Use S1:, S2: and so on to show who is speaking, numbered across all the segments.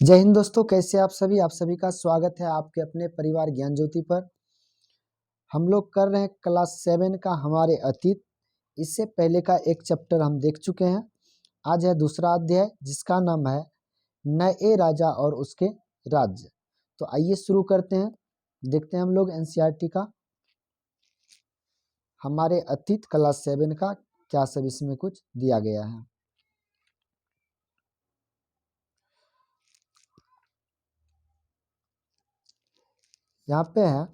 S1: जय हिंद दोस्तों, कैसे आप सभी का स्वागत है आपके अपने परिवार ज्ञान ज्योति पर। हम लोग कर रहे हैं क्लास 7 का हमारे अतीत। इससे पहले का एक चैप्टर हम देख चुके हैं। आज है दूसरा अध्याय जिसका नाम है नए राजा और उसके राज्य। तो आइए शुरू करते हैं। देखते हैं हम लोग एनसीईआरटी का हमारे अतीत क्लास 7 का क्या सब इसमें कुछ दिया गया है। यहाँ पे है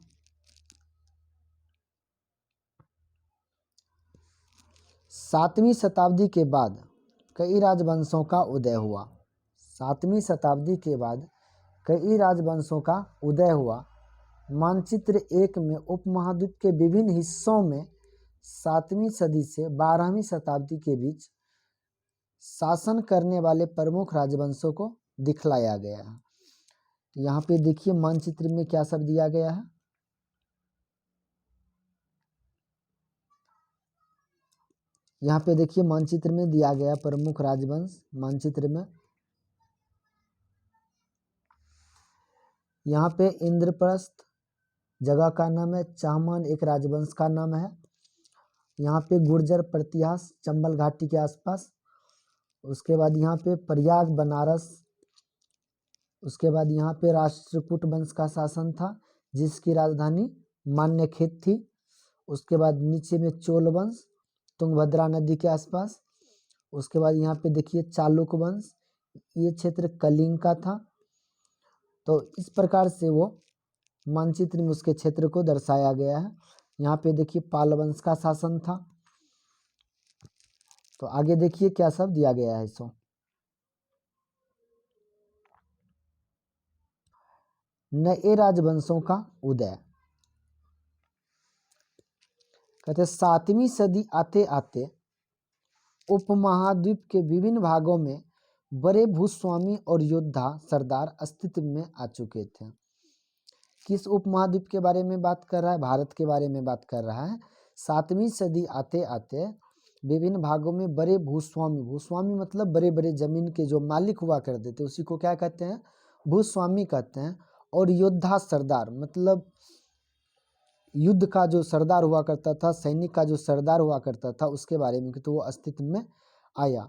S1: 7वीं शताब्दी के बाद कई राजवंशों का उदय हुआ। 7वीं शताब्दी के बाद कई राजवंशों का उदय हुआ। मानचित्र 1 में उपमहाद्वीप के विभिन्न हिस्सों में 7वीं सदी से 12वीं शताब्दी के बीच शासन करने वाले प्रमुख राजवंशों को दिखलाया गया है। तो यहाँ पे देखिए मानचित्र में क्या सब दिया गया है। यहाँ पे देखिए मानचित्र में दिया गया प्रमुख राजवंश मानचित्र में। यहाँ पे इंद्रप्रस्थ जगह का नाम है। चाहमान एक राजवंश का नाम है। यहाँ पे गुर्जर प्रतिहास चंबल घाटी के आसपास। उसके बाद यहाँ पे प्रयाग बनारस। उसके बाद यहाँ पे राष्ट्रकूट वंश का शासन था जिसकी राजधानी मान्यखेत थी। उसके बाद नीचे में चोल वंश तुंगभद्रा नदी के आसपास। उसके बाद यहाँ पे देखिए चालुक वंश, ये क्षेत्र कलिंग का था। तो इस प्रकार से वो मानचित्र में उसके क्षेत्र को दर्शाया गया है। यहाँ पे देखिए पाल वंश का शासन था। तो आगे देखिए क्या सब दिया गया है। सो नए राजवंशों का उदय। कहते 7वीं सदी आते आते उपमहाद्वीप के विभिन्न भागों में बड़े भूस्वामी और योद्धा सरदार अस्तित्व में आ चुके थे। किस उपमहाद्वीप के बारे में बात कर रहा है? भारत के बारे में बात कर रहा है। 7वीं सदी आते आते विभिन्न भागों में बड़े भूस्वामी, भूस्वामी मतलब बड़े बड़े जमीन के जो मालिक हुआ करते थे उसी को क्या कहते हैं? भूस्वामी कहते हैं। और योद्धा सरदार मतलब युद्ध का जो सरदार हुआ करता था, सैनिक का जो सरदार हुआ करता था, उसके बारे में तो वो अस्तित्व में आया।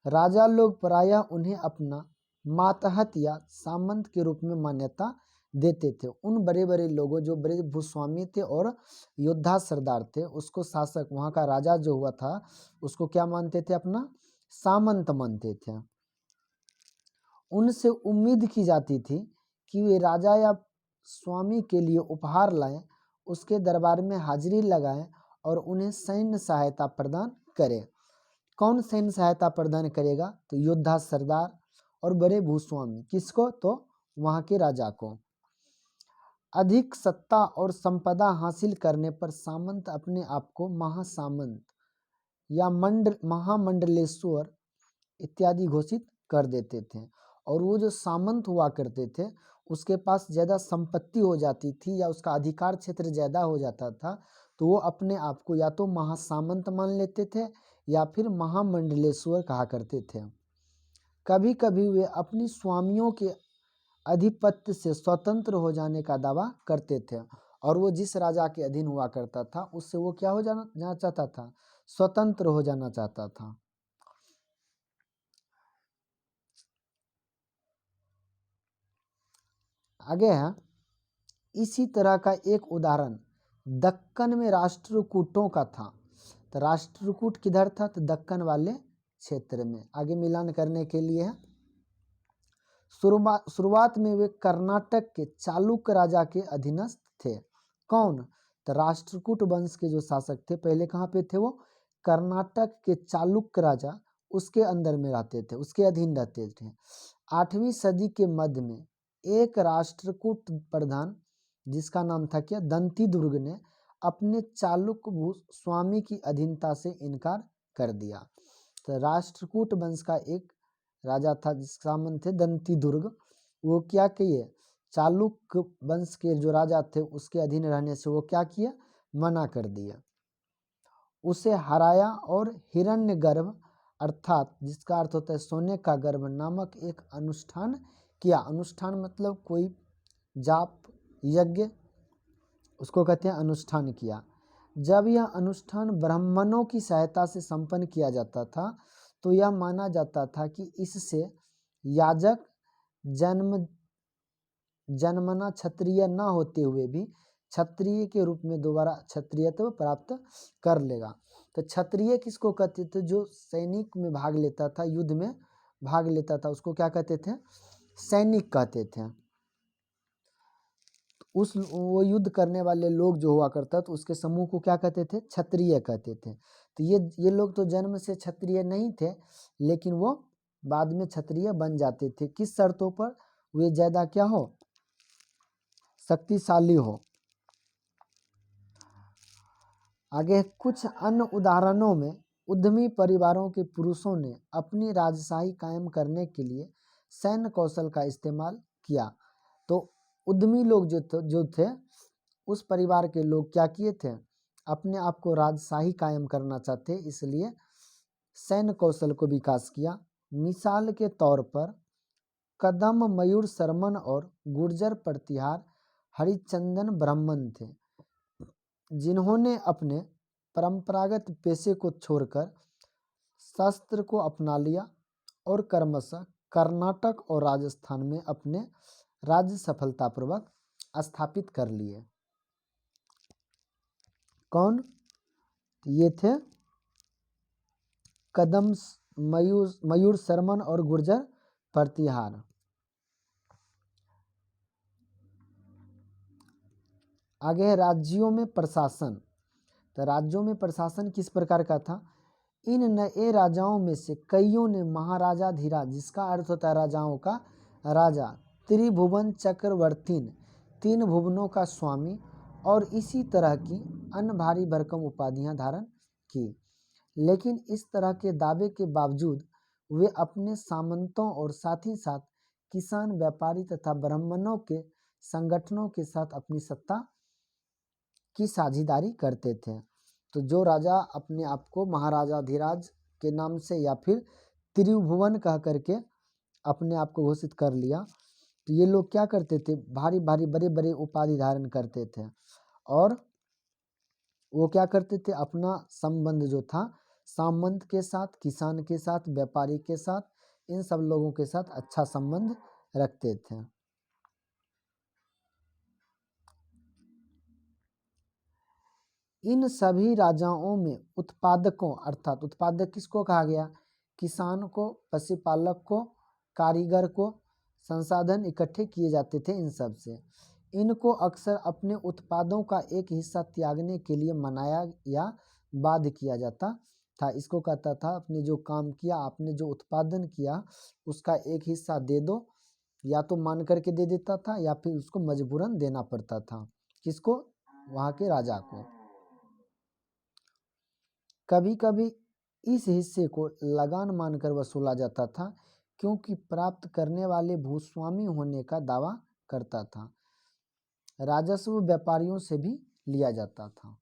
S1: राजा लोग प्रायः उन्हें अपना मातहत या सामंत के रूप में मान्यता देते थे। उन बड़े बड़े लोगों जो बड़े भूस्वामी थे और योद्धा सरदार थे, उसको शासक, वहाँ का राजा जो हुआ था उसको क्या मानते थे? अपना सामंत मानते थे। उनसे उम्मीद की जाती थी कि वे राजा या स्वामी के लिए उपहार लाएं, उसके दरबार में हाजिरी लगाएं और उन्हें सैन्य सहायता प्रदान करें। कौन सैन्य सहायता प्रदान करेगा? तो योद्धा सरदार और बड़े भूस्वामी। किसको? तो वहाँ के राजा को। अधिक सत्ता और संपदा हासिल करने पर सामंत अपने आप को महासामंत या महामंडलेश्वर इत्यादि घोषित कर देते थे। और वो जो सामंत हुआ करते थे उसके पास ज़्यादा संपत्ति हो जाती थी या उसका अधिकार क्षेत्र ज़्यादा हो जाता था, तो वो अपने आप को या तो महासामंत मान लेते थे या फिर महामंडलेश्वर कहा करते थे। कभी कभी वे अपनी स्वामियों के आधिपत्य से स्वतंत्र हो जाने का दावा करते थे। और वो जिस राजा के अधीन हुआ करता था उससे वो क्या हो जाना चाहता था? स्वतंत्र हो जाना चाहता था। आगे है इसी तरह का एक उदाहरण दक्कन में राष्ट्रकूटों का था। तो राष्ट्रकूट किधर था? तो दक्कन वाले क्षेत्र में। आगे मिलान करने के लिए है। शुरुआत में वे कर्नाटक के चालुक्य राजा के अधीनस्थ थे। कौन? तो राष्ट्रकूट वंश के जो शासक थे पहले कहाँ पे थे? वो कर्नाटक के चालुक्य राजा उसके अंदर में रहते थे, उसके अधीन रहते थे। 8वीं सदी के मध्य में एक राष्ट्रकूट प्रधान जिसका नाम था क्या? दंती दुर्ग ने अपने चालुक्य स्वामी की अधीनता से इनकार कर दिया। तो राष्ट्रकूट वंश का एक राजा था जिसका नाम थे दंती दुर्ग। वो क्या किए? चालुक्य वंश के जो राजा थे उसके अधीन रहने से वो क्या किया? मना कर दिया। उसे हराया और हिरण्यगर्भ अर्थात जिसका अर्थ होता है सोने का गर्भ नामक एक अनुष्ठान किया। अनुष्ठान मतलब कोई जाप यज्ञ, उसको कहते हैं अनुष्ठान किया। जब यह अनुष्ठान ब्राह्मणों की सहायता से संपन्न किया जाता था तो यह माना जाता था कि इससे याजक जन्मना क्षत्रिय न होते हुए भी क्षत्रिय के रूप में दोबारा क्षत्रियत्व प्राप्त कर लेगा। तो क्षत्रिय किसको कहते थे? जो सैनिक में भाग लेता था, युद्ध में भाग लेता था, उसको क्या कहते थे? सैनिक कहते थे। वो युद्ध करने वाले लोग जो हुआ करता तो उसके समूह को क्या कहते थे? क्षत्रिय कहते थे। तो ये लोग तो जन्म से क्षत्रिय नहीं थे, लेकिन वो बाद में क्षत्रिय बन जाते थे। किस शर्तों पर? वे ज्यादा क्या हो? शक्तिशाली हो। आगे कुछ अन्य उदाहरणों में उद्यमी परिवारों के पुरुषों ने अपनी राजशाही कायम करने के लिए सैन्य कौशल का इस्तेमाल किया। तो उद्यमी लोग जो थे उस परिवार के लोग क्या किए थे? अपने आप को राजशाही कायम करना चाहते, इसलिए सैन्य कौशल को विकास किया। मिसाल के तौर पर कदम मयूर शर्मन और गुर्जर प्रतिहार हरिचंदन ब्राह्मण थे, जिन्होंने अपने परंपरागत पेशे को छोड़कर शस्त्र को अपना लिया और क्रमशः कर्नाटक और राजस्थान में अपने राज्य सफलतापूर्वक स्थापित कर लिए। कौन? ये थे कदम मयूर शर्मन और गुर्जर प्रतिहार। आगे है राज्यों में प्रशासन। तो राज्यों में प्रशासन किस प्रकार का था? इन नए राजाओं में से कईयों ने महाराजाधिराज, जिसका अर्थ होता है राजाओं का राजा, त्रिभुवन चक्रवर्तीन, 3 भुवनों का स्वामी और इसी तरह की अन्य भारी भरकम उपाधियां धारण की। लेकिन इस तरह के दावे के बावजूद वे अपने सामंतों और साथ ही साथ किसान, व्यापारी तथा ब्राह्मणों के संगठनों के साथ अपनी सत्ता की साझेदारी करते थे। तो जो राजा अपने आप को महाराजाधिराज के नाम से या फिर त्रिभुवन कह करके अपने आप को घोषित कर लिया, तो ये लोग क्या करते थे? भारी भारी बड़े बड़े उपाधि धारण करते थे और वो क्या करते थे? अपना संबंध जो था सामंत के साथ, किसान के साथ, व्यापारी के साथ, इन सब लोगों के साथ अच्छा संबंध रखते थे। इन सभी राजाओं में उत्पादकों, अर्थात उत्पादक किसको कहा गया? किसान को, पशुपालक को, कारीगर को संसाधन इकट्ठे किए जाते थे इन सब से। इनको अक्सर अपने उत्पादों का एक हिस्सा त्यागने के लिए मनाया या बाध्य किया जाता था। इसको कहता था आपने जो काम किया, आपने जो उत्पादन किया उसका एक हिस्सा दे दो, या तो मान करके दे देता था या फिर उसको मजबूरन देना पड़ता था। किसको? वहाँ के राजा को। कभी कभी इस हिस्से को लगान मानकर वसूला जाता था, क्योंकि प्राप्त करने वाले भूस्वामी होने का दावा करता था। राजस्व व्यापारियों से भी लिया जाता था।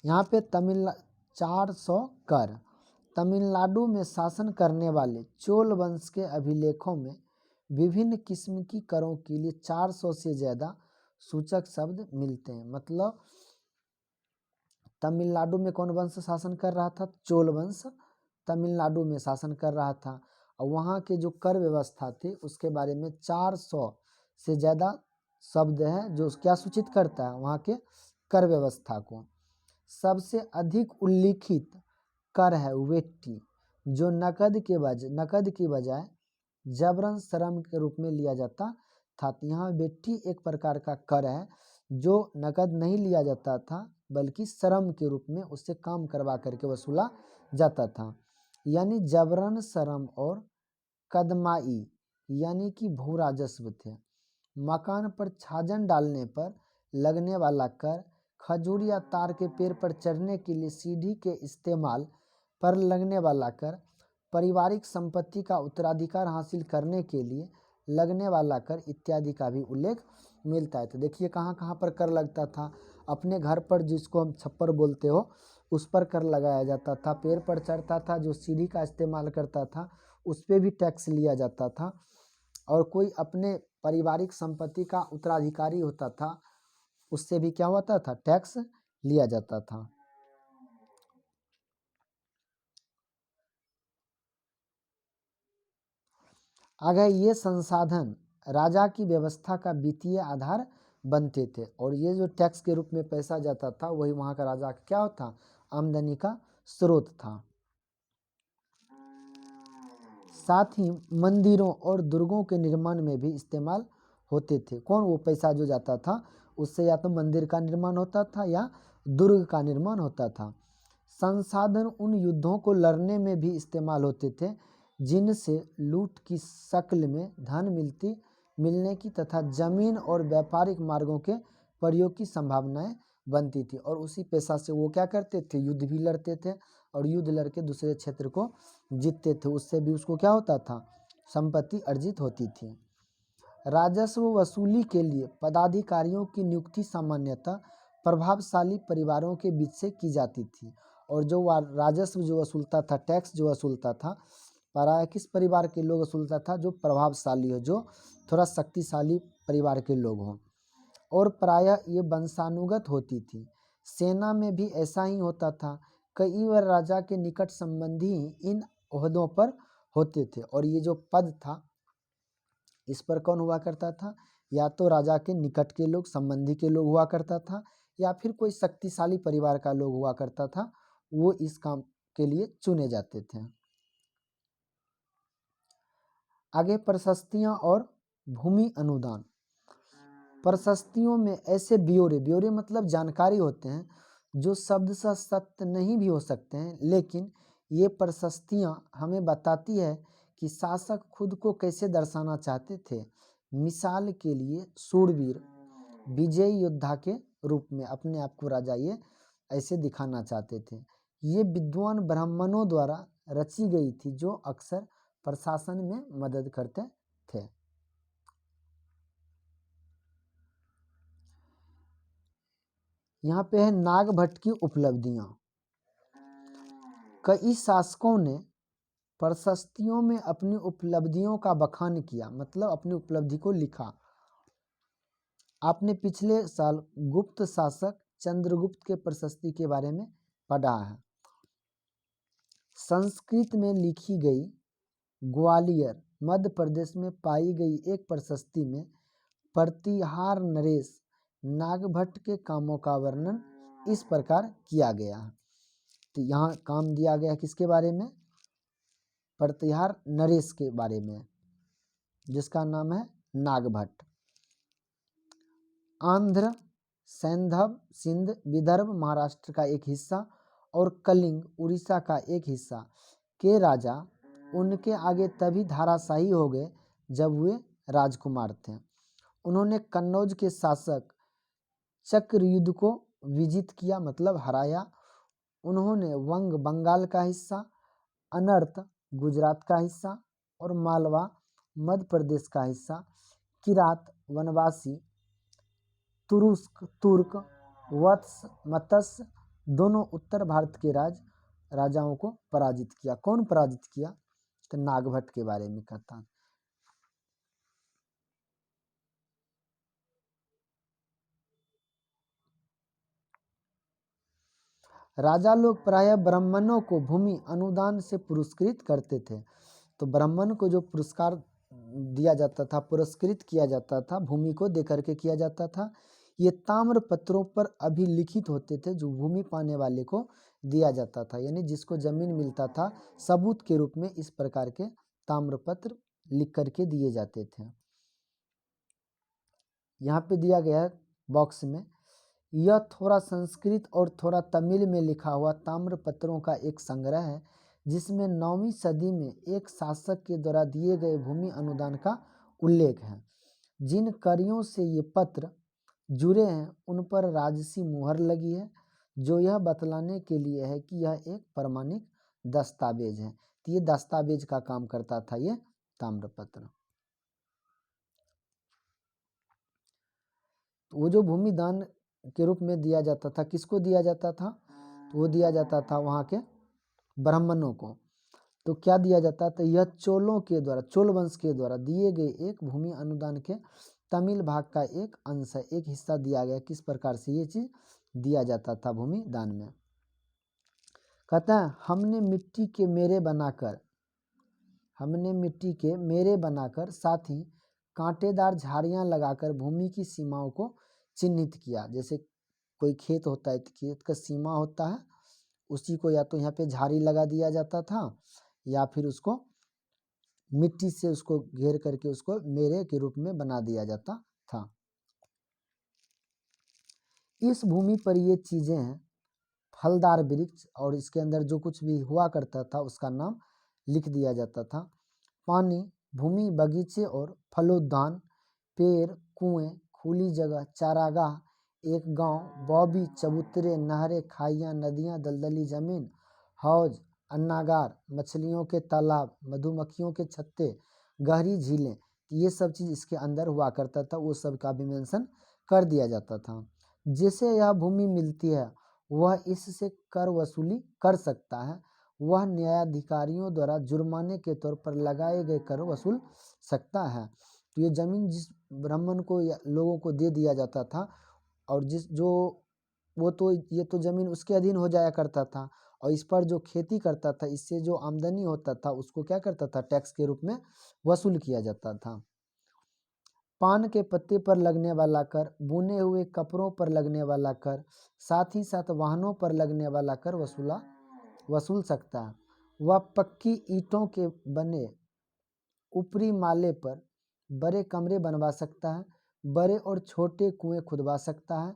S1: यहाँ पे 400 कर। तमिलनाडु में शासन करने वाले चोल वंश के अभिलेखों में विभिन्न किस्म की करों के लिए 400 से ज़्यादा सूचक शब्द मिलते हैं। मतलब तमिलनाडु में कौन वंश शासन कर रहा था? चोल वंश तमिलनाडु में शासन कर रहा था, और वहाँ के जो कर व्यवस्था थी उसके बारे में 400 से ज़्यादा शब्द है जो क्या सूचित करता है? वहाँ के कर व्यवस्था को। सबसे अधिक उल्लिखित कर है वेट्टी, जो नकद की बजाय जबरन श्रम के रूप में लिया जाता था। यहाँ वेट्टी एक प्रकार का कर है जो नकद नहीं लिया जाता था, बल्कि श्रम के रूप में उससे काम करवा करके वसूला जाता था। यानी जबरन श्रम और कदमाई यानी कि भू राजस्व थे। मकान पर छाजन डालने पर लगने वाला कर, खजूर या तार के पेड़ पर चढ़ने के लिए सीढ़ी के इस्तेमाल पर लगने वाला कर, पारिवारिक संपत्ति का उत्तराधिकार हासिल करने के लिए लगने वाला कर इत्यादि का भी उल्लेख मिलता है। तो देखिए कहाँ कहाँ पर कर लगता था। अपने घर पर जिसको हम छप्पर बोलते हो, उस पर कर लगाया जाता था। पेड़ पर चढ़ता था जो सीढ़ी का इस्तेमाल करता था उस पर भी टैक्स लिया जाता था। और कोई अपने पारिवारिक संपत्ति का उत्तराधिकारी होता था उससे भी क्या होता था, टैक्स लिया जाता था। आगे ये संसाधन राजा की व्यवस्था का वित्तीय आधार बनते थे और ये जो टैक्स के रूप में पैसा जाता था वही वहाँ का राजा का क्या होता, आमदनी का स्रोत था। साथ ही मंदिरों और दुर्गों के निर्माण में भी इस्तेमाल होते थे। कौन, वो पैसा जो जाता था उससे या तो मंदिर का निर्माण होता था या दुर्ग का निर्माण होता था। संसाधन उन युद्धों को लड़ने में भी इस्तेमाल होते थे जिनसे लूट की शक्ल में धन मिलने की तथा जमीन और व्यापारिक मार्गों के प्रयोग की संभावनाएं बनती थी। और उसी पैसा से वो क्या करते थे, युद्ध भी लड़ते थे और युद्ध लड़के दूसरे क्षेत्र को जीतते थे। उससे भी उसको क्या होता था, संपत्ति अर्जित होती थी। राजस्व वसूली के लिए पदाधिकारियों की नियुक्ति सामान्यतः प्रभावशाली परिवारों के बीच से की जाती थी। और जो राजस्व जो वसूलता था, टैक्स जो वसूलता था, प्रायः किस परिवार के लोग वसूलता था, जो प्रभावशाली हो, जो थोड़ा शक्तिशाली परिवार के लोग हों। और प्रायः ये वंशानुगत होती थी। सेना में भी ऐसा ही होता था। कई बार राजा के निकट संबंधी इन ओहदों पर होते थे। और ये जो पद था इस पर कौन हुआ करता था, या तो राजा के निकट के लोग, संबंधी के लोग हुआ करता था, या फिर कोई शक्तिशाली परिवार का लोग हुआ करता था, वो इस काम के लिए चुने जाते थे। आगे प्रशस्तियां और भूमि अनुदान। प्रशस्तियों में ऐसे ब्यौरे मतलब जानकारी होते हैं जो शब्द से सत्य नहीं भी हो सकते हैं, लेकिन ये प्रशस्तियां हमें बताती है कि शासक खुद को कैसे दर्शाना चाहते थे। मिसाल के लिए शूरवीर, विजयी योद्धा के रूप में अपने आप को राजा ये ऐसे दिखाना चाहते थे। ये विद्वान ब्राह्मणों द्वारा रची गई थी जो अक्सर प्रशासन में मदद करते थे। यहाँ पे है नागभट्ट की उपलब्धियां। कई शासकों ने प्रशस्तियों में अपनी उपलब्धियों का बखान किया, मतलब अपनी उपलब्धि को लिखा। आपने पिछले साल गुप्त शासक चंद्रगुप्त के प्रशस्ति के बारे में पढ़ा है। संस्कृत में लिखी गई ग्वालियर मध्य प्रदेश में पाई गई एक प्रशस्ति में प्रतिहार नरेश नागभट्ट के कामों का वर्णन इस प्रकार किया गया है। तो यहाँ काम दिया गया किसके बारे में, प्रतिहार नरेश के बारे में, जिसका नाम है नागभट्ट। आंध्र, सैंधव, सिंध, विदर्भ महाराष्ट्र का एक हिस्सा और कलिंग उड़ीसा का एक हिस्सा के राजा उनके आगे तभी धाराशाही हो गए जब वे राजकुमार थे। उन्होंने कन्नौज के शासक चक्रयुध को विजित किया, मतलब हराया। उन्होंने वंग बंगाल का हिस्सा, अनर्त गुजरात का हिस्सा और मालवा मध्य प्रदेश का हिस्सा, किरात वनवासी, तुरुस्क तुर्क, वत्स मत्स्य दोनों उत्तर भारत के राजाओं को पराजित किया। कौन पराजित किया, तो नागभट्ट के बारे में कहता है। राजा लोग प्रायः ब्राह्मणों को भूमि अनुदान से पुरस्कृत करते थे। तो ब्राह्मण को जो पुरस्कार दिया जाता था, पुरस्कृत किया जाता था, भूमि को देकर के किया जाता था। ये ताम्र पत्रों पर अभिलिखित होते थे जो भूमि पाने वाले को दिया जाता था, यानी जिसको जमीन मिलता था सबूत के रूप में इस प्रकार के ताम्र पत्र लिख करके दिए जाते थे। यहाँ पे दिया गया है बॉक्स में, यह थोड़ा संस्कृत और थोड़ा तमिल में लिखा हुआ ताम्र पत्रों का एक संग्रह है जिसमें 9वीं सदी में एक शासक के द्वारा दिए गए भूमि अनुदान का उल्लेख है। जिन करियों से ये पत्र जुड़े हैं उन पर राजसी मुहर लगी है, जो यह बतलाने के लिए है कि यह एक प्रमाणिक दस्तावेज है। तो ये दस्तावेज का काम करता था ये ताम्रपत्र। वो जो भूमि दान के रूप में दिया जाता था, किसको दिया जाता था, तो वो दिया जाता था वहाँ के ब्राह्मणों को। तो क्या दिया जाता था, यह चोलों के द्वारा, चोल वंश के द्वारा दिए गए एक भूमि अनुदान के तमिल भाग का एक अंश है, एक हिस्सा दिया गया। किस प्रकार से ये चीज दिया जाता था भूमि दान में। कहता है हमने मिट्टी के मेरे बनाकर साथ ही कांटेदार झाड़ियां लगाकर भूमि की सीमाओं को चिन्हित किया। जैसे कोई खेत होता है तो खेत का सीमा होता है, उसी को या तो यहाँ पे झाड़ी लगा दिया जाता था या फिर उसको मिट्टी से उसको घेर करके उसको मेरे के रूप में बना दिया जाता था। इस भूमि पर ये चीजें हैं, फलदार वृक्ष, और इसके अंदर जो कुछ भी हुआ करता था उसका नाम लिख दिया जाता था। पानी, भूमि, बगीचे और फलोद्यान, पेड़, कुएं, खुली जगह, चारागाह, एक गांव, बौबी, चबूतरे, नहरें, खाइयां, नदियां, दलदली जमीन, हौज, अन्नागार, मछलियों के तालाब, मधुमक्खियों के छत्ते, गहरी झीलें, ये सब चीज़ इसके अंदर हुआ करता था, वो सब का भी मेंशन कर दिया जाता था। जिसे यह भूमि मिलती है वह इससे कर वसूली कर सकता है, वह न्यायाधिकारियों द्वारा जुर्माने के तौर पर लगाए गए कर वसूल सकता है। तो ये जमीन जिस ब्राह्मण को या लोगों को दे दिया जाता था, और वो तो ये तो जमीन उसके अधीन हो जाया करता था, और इस पर जो खेती करता था इससे जो आमदनी होता था उसको क्या करता था, टैक्स के रूप में वसूल किया जाता था। पान के पत्ते पर लगने वाला कर, बुने हुए कपड़ों पर लगने वाला कर, साथ ही साथ वाहनों पर लगने वाला कर वसूल सकता है। वह पक्की ईंटों के बने ऊपरी माले पर बड़े कमरे बनवा सकता है, बड़े और छोटे कुएं खुदवा सकता है,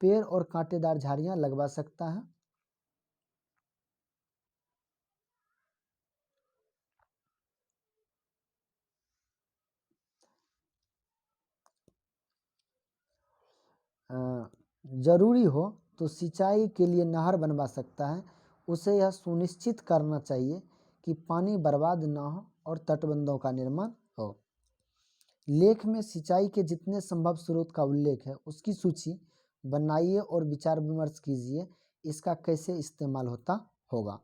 S1: पेड़ और कांटेदार झाड़ियां लगवा सकता है। जरूरी हो तो सिंचाई के लिए नहर बनवा सकता है। उसे यह सुनिश्चित करना चाहिए कि पानी बर्बाद न हो और तटबंधों का निर्माण हो। लेख में सिंचाई के जितने संभव स्रोत का उल्लेख है उसकी सूची बनाइए और विचार विमर्श कीजिए, इसका कैसे इस्तेमाल होता होगा।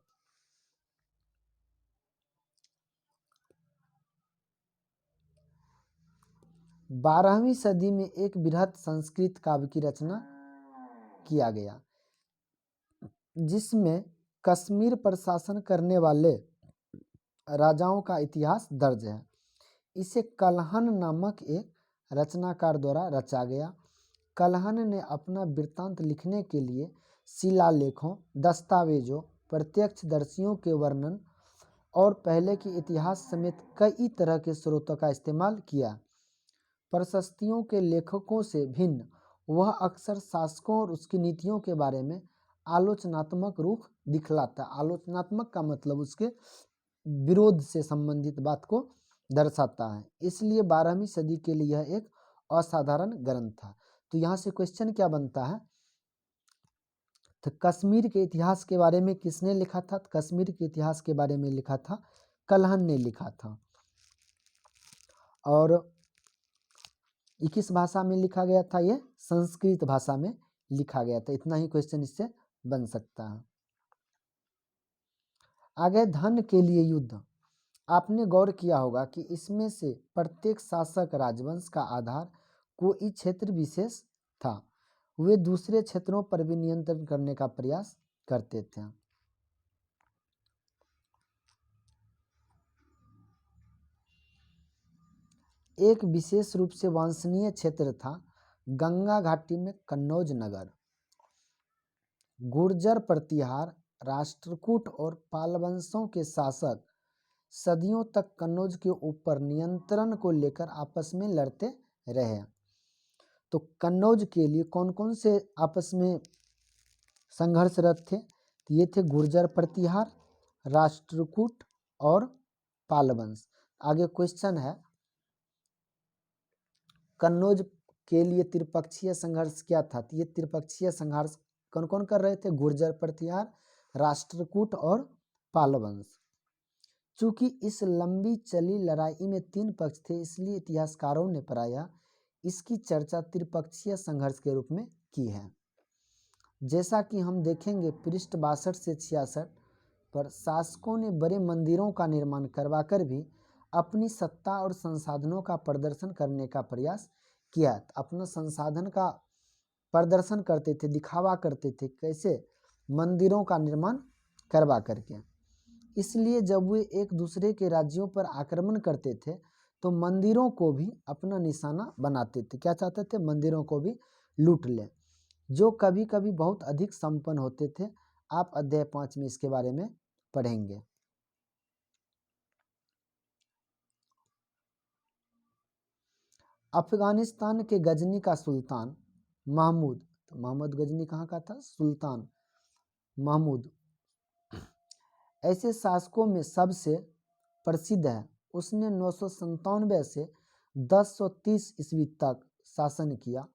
S1: 12वीं सदी में एक बृहत संस्कृत काव्य की रचना किया गया जिसमें कश्मीर पर शासन करने वाले राजाओं का इतिहास दर्ज है। इसे कलहन नामक एक रचनाकार द्वारा रचा गया। कलहन ने अपना वृत्तांत लिखने के लिए शिलालेखों, दस्तावेजों, प्रत्यक्षदर्शियों के वर्णन और पहले के इतिहास समेत कई तरह के स्रोतों का इस्तेमाल किया। प्रशस्तियों के लेखकों से भिन्न वह अक्सर शासकों और उसकी नीतियों के बारे में आलोचनात्मक रुख दिखलाता। आलोचनात्मक का मतलब उसके विरोध से संबंधित बात को दर्शाता है, इसलिए 12वीं सदी के लिए यह एक असाधारण ग्रंथ था। तो यहाँ से क्वेश्चन क्या बनता है, तो कश्मीर के इतिहास के बारे में किसने लिखा था? कश्मीर के इतिहास के बारे में लिखा था कलहन ने लिखा था। और ये किस भाषा में लिखा गया था? ये संस्कृत भाषा में लिखा गया था। इतना ही क्वेश्चन इससे बन सकता है। आगे, धन के लिए युद्ध। आपने गौर किया होगा कि इसमें से प्रत्येक शासक राजवंश का आधार कोई क्षेत्र विशेष था। वे दूसरे क्षेत्रों पर भी नियंत्रण करने का प्रयास करते थे। एक विशेष रूप से वांछनीय क्षेत्र था गंगा घाटी में कन्नौज नगर। गुर्जर प्रतिहार, राष्ट्रकूट और पालवंशों के शासक सदियों तक कन्नौज के ऊपर नियंत्रण को लेकर आपस में लड़ते रहे। तो कन्नौज के लिए कौन कौन से आपस में संघर्षरत थे? तो ये थे गुर्जर प्रतिहार, राष्ट्रकूट और पालवंश। आगे क्वेश्चन है, कन्नौज के लिए त्रिपक्षीय संघर्ष क्या था? तो ये त्रिपक्षीय संघर्ष कौन कौन कर रहे थे? गुर्जर प्रतिहार, राष्ट्रकूट और पालवंश। चूंकि इस लंबी चली लड़ाई में 3 पक्ष थे, इसलिए इतिहासकारों ने प्रायः इसकी चर्चा त्रिपक्षीय संघर्ष के रूप में की है। जैसा कि हम देखेंगे पृष्ठ 62 से 66 पर शासकों ने बड़े मंदिरों का निर्माण करवाकर भी अपनी सत्ता और संसाधनों का प्रदर्शन करने का प्रयास किया। अपना संसाधन का प्रदर्शन करते थे, दिखावा करते थे, कैसे? मंदिरों का निर्माण करवा करके। इसलिए जब वे एक दूसरे के राज्यों पर आक्रमण करते थे तो मंदिरों को भी अपना निशाना बनाते थे। क्या चाहते थे? मंदिरों को भी लूट लें, जो कभी कभी बहुत अधिक संपन्न होते थे। आप अध्याय 5 में इसके बारे में पढ़ेंगे। अफगानिस्तान के गजनी का सुल्तान महमूद, तो मोहम्मद गजनी कहाँ का था? सुल्तान महमूद ऐसे शासकों में सबसे प्रसिद्ध है। उसने 997 से 1030 ईस्वी तक शासन किया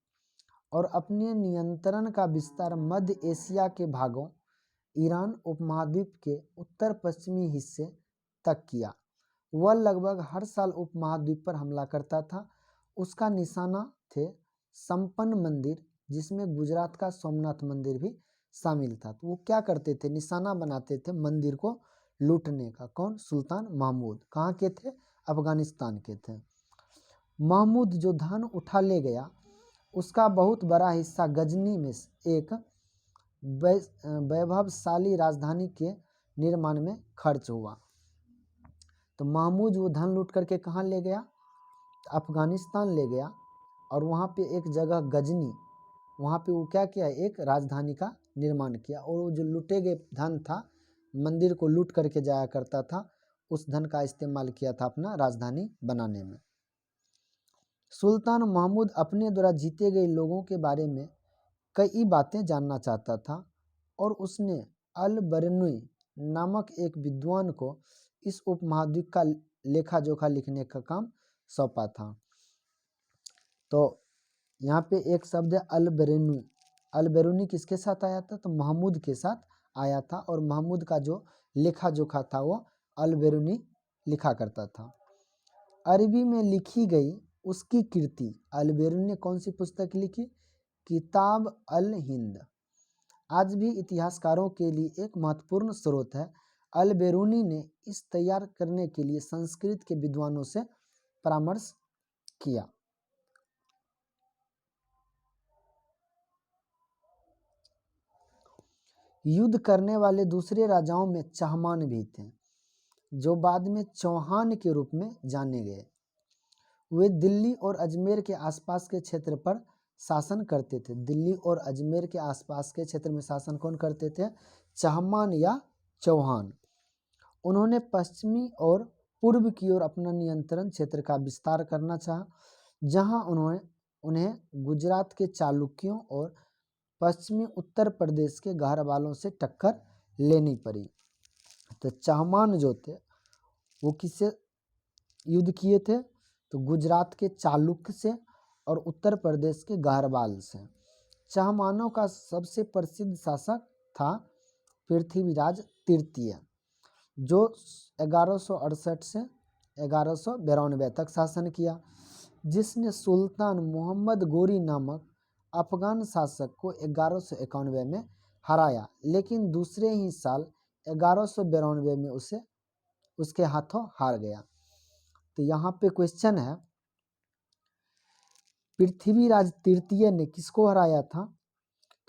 S1: और अपने नियंत्रण का विस्तार मध्य एशिया के भागों, ईरान उपमहाद्वीप के उत्तर पश्चिमी हिस्से तक किया। वह लगभग हर साल उपमहाद्वीप पर हमला करता था। उसका निशाना थे संपन्न मंदिर, जिसमें गुजरात का सोमनाथ मंदिर भी शामिल था। तो वो क्या करते थे? निशाना बनाते थे मंदिर को लूटने का। कौन? सुल्तान महमूद। कहाँ के थे? अफगानिस्तान के थे। महमूद जो धन उठा ले गया, उसका बहुत बड़ा हिस्सा गजनी में एक वैभवशाली राजधानी के निर्माण में खर्च हुआ। तो महमूद वो धन लूट करके कहाँ ले गया? अफगानिस्तान ले गया और वहाँ पे एक जगह गजनी, वहाँ पे वो क्या किया? एक राजधानी का निर्माण किया और वो जो लूटे गए धन था, मंदिर को लूट करके जाया करता था, उस धन का इस्तेमाल किया था अपना राजधानी बनाने में। सुल्तान महमूद अपने द्वारा जीते गए लोगों के बारे में कई बातें जानना चाहता था और उसने अल बरनुई नामक एक विद्वान को इस उपमहाद्वीप का लेखा जोखा लिखने का काम सौंपा था। तो यहाँ पे एक शब्द है अल बेरुनी। अल बेरुनी किसके साथ आया था? तो महमूद के साथ आया था और महमूद का जो लेखा जोखा था वो अल बेरुनी लिखा करता था। अरबी में लिखी गई उसकी कृति, अल बेरुनी ने कौन सी पुस्तक लिखी? किताब अल हिंद। आज भी इतिहासकारों के लिए एक महत्वपूर्ण स्रोत है। अल बेरुनी ने इस तैयार करने के लिए संस्कृत के विद्वानों से परामर्श किया। युद्ध करने वाले दूसरे राजाओं में चहमान भी थे, जो बाद में चौहान के रूप में जाने गए। वे दिल्ली और अजमेर के आसपास के क्षेत्र पर शासन करते थे। दिल्ली और अजमेर के आसपास के क्षेत्र में शासन कौन करते थे? चहमान या चौहान। उन्होंने पश्चिमी और पूर्व की ओर अपना नियंत्रण क्षेत्र का विस्तार करना चाहा, जहां उन्हें गुजरात के चालुक्यों और पश्चिमी उत्तर प्रदेश के गहरवालों से टक्कर लेनी पड़ी। तो चहमान जो थे वो किससे युद्ध किए थे? तो गुजरात के चालुक्य से और उत्तर प्रदेश के गहरवाल से। चहमानों का सबसे प्रसिद्ध शासक था पृथ्वीराज तृतीय, जो 1168 से 1192 तक शासन किया, जिसने सुल्तान मोहम्मद गोरी नामक अफगान शासक को 1191 में हराया, लेकिन दूसरे ही साल 1192 में उसके हाथों हार गया। तो यहाँ पे क्वेश्चन है, पृथ्वीराज तृतीय ने किसको हराया था?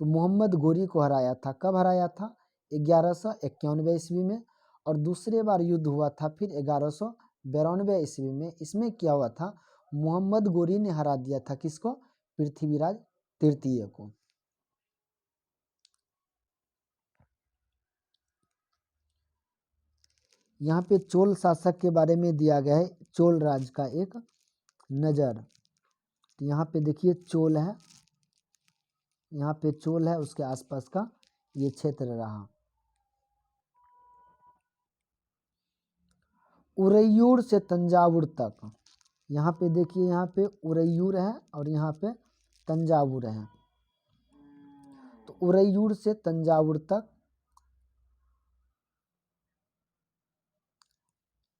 S1: तो मोहम्मद गोरी को हराया था। कब हराया था? 1191 ईस्वी में। और दूसरे बार युद्ध हुआ था फिर 1192 ईस्वी में। इसमें क्या हुआ था? मोहम्मद गोरी ने हरा दिया था किसको? पृथ्वीराज तृतीय को। यहाँ पे चोल शासक के बारे में दिया गया है, चोल राज का एक नज़र। तो यहाँ पे देखिए चोल है, यहाँ पे चोल है, उसके आसपास का ये क्षेत्र रहा। उरैयूर से तंजावुर तक, यहाँ पे देखिए, यहाँ पे उरैयूर है और यहाँ पे तंजावुर है। तो उरैयूर से तंजावुर तक,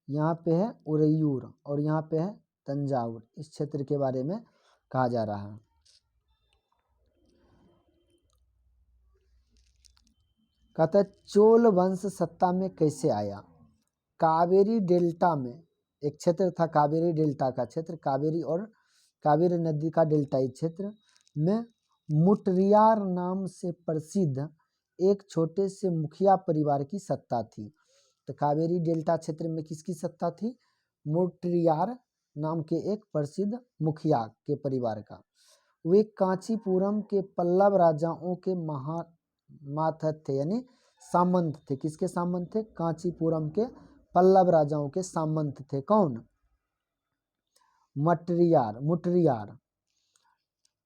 S1: यहाँ पे है उरैयूर और यहाँ पे है तंजावुर, इस क्षेत्र के बारे में कहा जा रहा है। कहता है चोल वंश सत्ता में कैसे आया। कावेरी डेल्टा में एक क्षेत्र था, कावेरी डेल्टा का क्षेत्र, कावेरी और कावेरी नदी का डेल्टाई क्षेत्र में मुटरियार नाम से प्रसिद्ध एक छोटे से मुखिया परिवार की सत्ता थी। तो कावेरी डेल्टा क्षेत्र में किसकी सत्ता थी? मुटरियार नाम के एक प्रसिद्ध मुखिया के परिवार का। वे कांचीपुरम के पल्लव राजाओं के मातहत थे, यानी सामंत थे। किसके सामंत थे? कांचीपुरम के पल्लव राजाओं के सामंत थे। कौन? मुटरियार।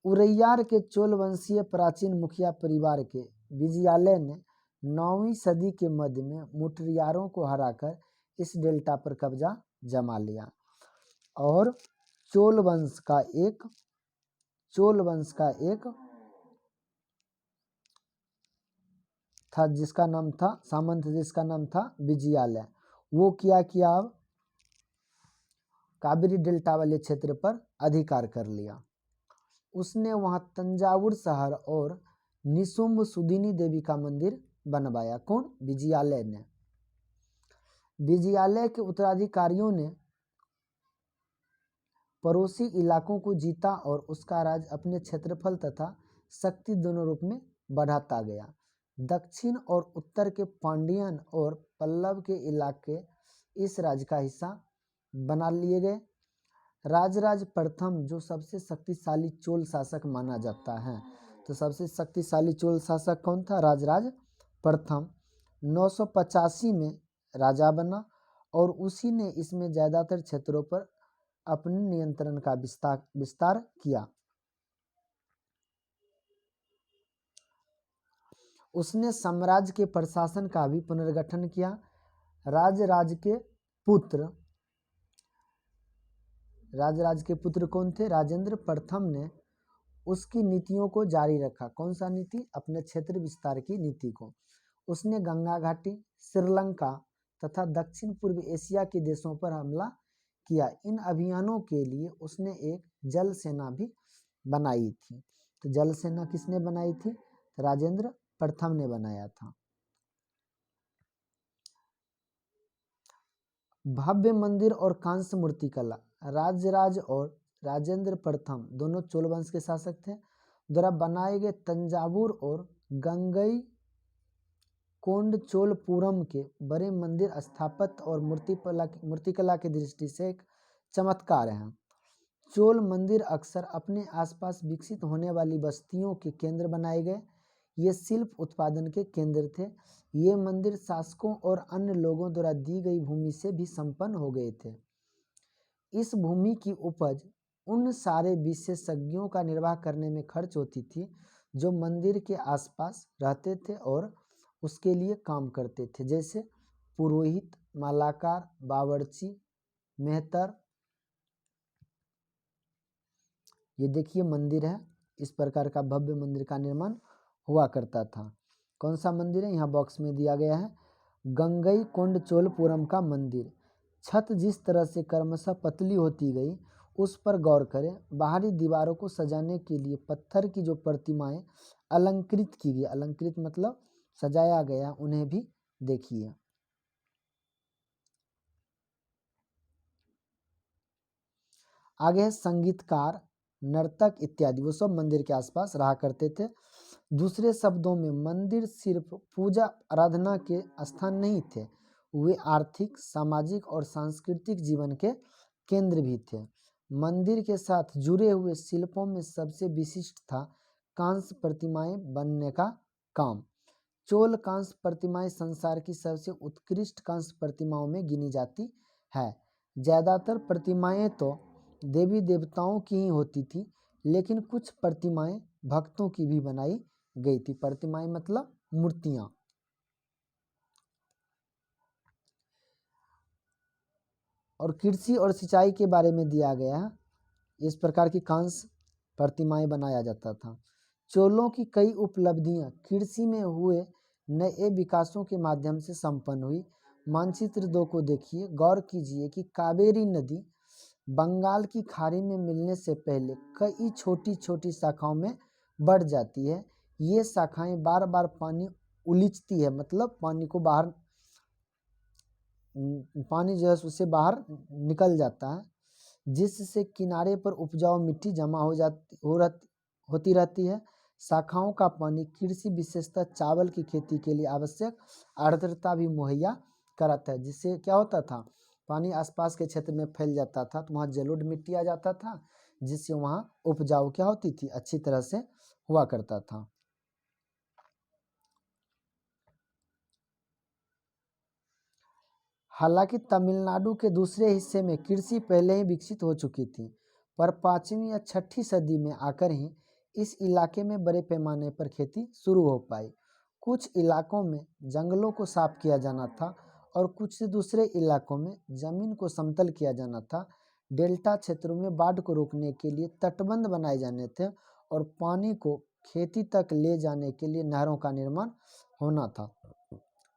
S1: उरैयार के चोल वंशीय प्राचीन मुखिया परिवार के विजयालय ने 9वीं सदी के मध्य में मुटरियारों को हराकर इस डेल्टा पर कब्जा जमा लिया और चोल वंश का एक था जिसका नाम था सामंत, जिसका नाम था विजयालय। वो क्या किया? अब कावेरी डेल्टा वाले क्षेत्र पर अधिकार कर लिया। उसने वहां तंजावुर शहर और निशुंभ सुदिनी देवी का मंदिर बनवाया। कौन? विजयालय ने। विजयालय के उत्तराधिकारियों ने पड़ोसी इलाकों को जीता और उसका राज अपने क्षेत्रफल तथा शक्ति दोनों रूप में बढ़ाता गया। दक्षिण और उत्तर के पांडियन और पल्लव के इलाके इस राज्य का हिस्सा बना लिए गए। राजराज प्रथम जो सबसे शक्तिशाली चोल शासक माना जाता है, तो सबसे शक्तिशाली चोल शासक कौन था? राजराज प्रथम 985 में राजा बना और उसी ने इसमें ज़्यादातर क्षेत्रों पर अपने नियंत्रण का विस्तार किया। उसने साम्राज्य के प्रशासन का भी पुनर्गठन किया। राजराज के पुत्र कौन थे? राजेंद्र प्रथम ने उसकी नीतियों को जारी रखा। कौन सा नीति? अपने क्षेत्र विस्तार की नीति को। उसने गंगा घाटी, श्रीलंका तथा दक्षिण पूर्व एशिया के देशों पर हमला किया। इन अभियानों के लिए उसने एक जल सेना भी बनाई थी। तो जल सेना किसने बनाई थी? राजेंद्र प्रथम ने बनाया था। भव्य मंदिर और कांस्य मूर्ति कला। राजराज और राजेंद्र प्रथम दोनों चोल वंश के शासक थे। द्वारा बनाए गए तंजावुर और गंगई कोंडचोलपुरम के बड़े मंदिर स्थापत्य और मूर्तिकला की दृष्टि से एक चमत्कार हैं। चोल मंदिर अक्सर अपने आसपास विकसित होने वाली बस्तियों के केंद्र बनाए गए। ये शिल्प उत्पादन के केंद्र थे। ये मंदिर शासकों और अन्य लोगों द्वारा दी गई भूमि से भी संपन्न हो गए थे। इस भूमि की उपज उन सारे विशेषज्ञों का निर्वाह करने में खर्च होती थी जो मंदिर के आसपास रहते थे और उसके लिए काम करते थे, जैसे पुरोहित, मालाकार, बावर्ची, मेहतर। ये देखिए मंदिर है, इस प्रकार का भव्य मंदिर का निर्माण हुआ करता था। कौन सा मंदिर है? यहाँ बॉक्स में दिया गया है, गंगई कोंडचोलपुरम का मंदिर। छत जिस तरह से क्रमशः पतली होती गई उस पर गौर करें। बाहरी दीवारों को सजाने के लिए पत्थर की जो प्रतिमाएं अलंकृत की गई, अलंकृत मतलब सजाया गया, उन्हें भी देखिए। आगे है संगीतकार, नर्तक इत्यादि, वो सब मंदिर के आसपास रहा करते थे। दूसरे शब्दों में मंदिर सिर्फ पूजा आराधना के स्थान नहीं थे, वे आर्थिक, सामाजिक और सांस्कृतिक जीवन के केंद्र भी थे। मंदिर के साथ जुड़े हुए शिल्पों में सबसे विशिष्ट था कांस्य प्रतिमाएं बनने का काम। चोल कांस्य प्रतिमाएं संसार की सबसे उत्कृष्ट कांस्य प्रतिमाओं में गिनी जाती है। ज़्यादातर प्रतिमाएं तो देवी देवताओं की ही होती थी, लेकिन कुछ प्रतिमाएं भक्तों की भी बनाई गई थी। प्रतिमाएं मतलब मूर्तियां। और कृषि और सिंचाई के बारे में दिया गया है। इस प्रकार की कांस्य प्रतिमाएं बनाया जाता था। चोलों की कई उपलब्धियां कृषि में हुए नए विकासों के माध्यम से संपन्न हुई। मानचित्र 2 को देखिए, गौर कीजिए कि कावेरी नदी बंगाल की खाड़ी में मिलने से पहले कई छोटी छोटी शाखाओं में बढ़ जाती है। ये शाखाएं बार बार पानी उलीचती है, मतलब पानी को बाहर, पानी जो है उससे बाहर निकल जाता है, जिससे किनारे पर उपजाऊ मिट्टी जमा होती रहती है। शाखाओं का पानी कृषि विशेषतः चावल की खेती के लिए आवश्यक आर्द्रता भी मुहैया कराता है, जिससे क्या होता था, पानी आसपास के क्षेत्र में फैल जाता था तो वहाँ जलोढ़ मिट्टी आ जाता था, जिससे वहाँ उपजाऊ क्या होती थी, अच्छी तरह से हुआ करता था। हालांकि तमिलनाडु के दूसरे हिस्से में कृषि पहले ही विकसित हो चुकी थी, पर 5वीं या 6ठी सदी में आकर ही इस इलाके में बड़े पैमाने पर खेती शुरू हो पाई। कुछ इलाकों में जंगलों को साफ किया जाना था और कुछ दूसरे इलाकों में जमीन को समतल किया जाना था। डेल्टा क्षेत्रों में बाढ़ को रोकने के लिए तटबंध बनाए जाने थे और पानी को खेती तक ले जाने के लिए नहरों का निर्माण होना था।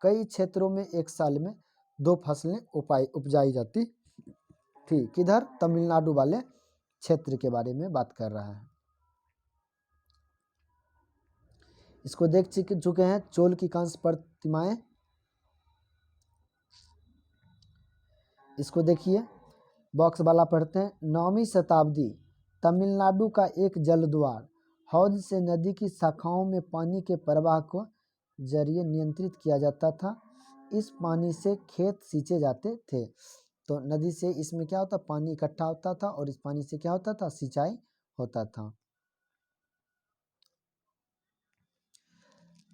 S1: कई क्षेत्रों में एक साल में 2 फसलें उपजाई जाती थी। किधर? तमिलनाडु वाले क्षेत्र के बारे में बात कर रहा है। इसको देख चुके हैं, चोल की कांस्य प्रतिमाएं। इसको देखिए, बॉक्स वाला पढ़ते हैं। 9वीं शताब्दी तमिलनाडु का एक जलद्वार हौज से नदी की शाखाओं में पानी के प्रवाह को जरिए नियंत्रित किया जाता था। इस पानी से खेत सींचे जाते थे। तो नदी से इसमें क्या होता, पानी इकट्ठा होता था और इस पानी से क्या होता था, सिंचाई होता था।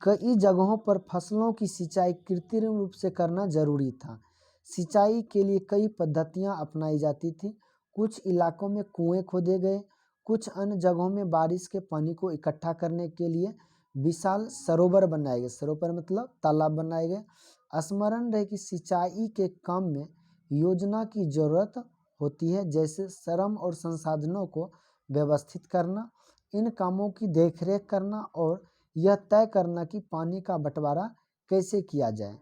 S1: कई जगहों पर फसलों की सिंचाई कृत्रिम रूप से करना जरूरी था। सिंचाई के लिए कई पद्धतियां अपनाई जाती थी। कुछ इलाकों में कुएं खोदे गए, कुछ अन्य जगहों में बारिश के पानी को इकट्ठा करने के लिए विशाल सरोवर बनाए गए। सरोवर मतलब तालाब बनाए गए। स्मरण रहे कि सिंचाई के काम में योजना की जरूरत होती है, जैसे श्रम और संसाधनों को व्यवस्थित करना, इन कामों की देखरेख करना और यह तय करना कि पानी का बंटवारा कैसे किया जाए।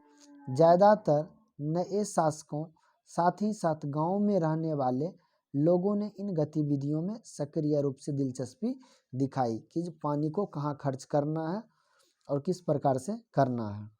S1: ज़्यादातर नए शासकों, साथ ही साथ गांव में रहने वाले लोगों ने इन गतिविधियों में सक्रिय रूप से दिलचस्पी दिखाई कि पानी को कहाँ खर्च करना है और किस प्रकार से करना है।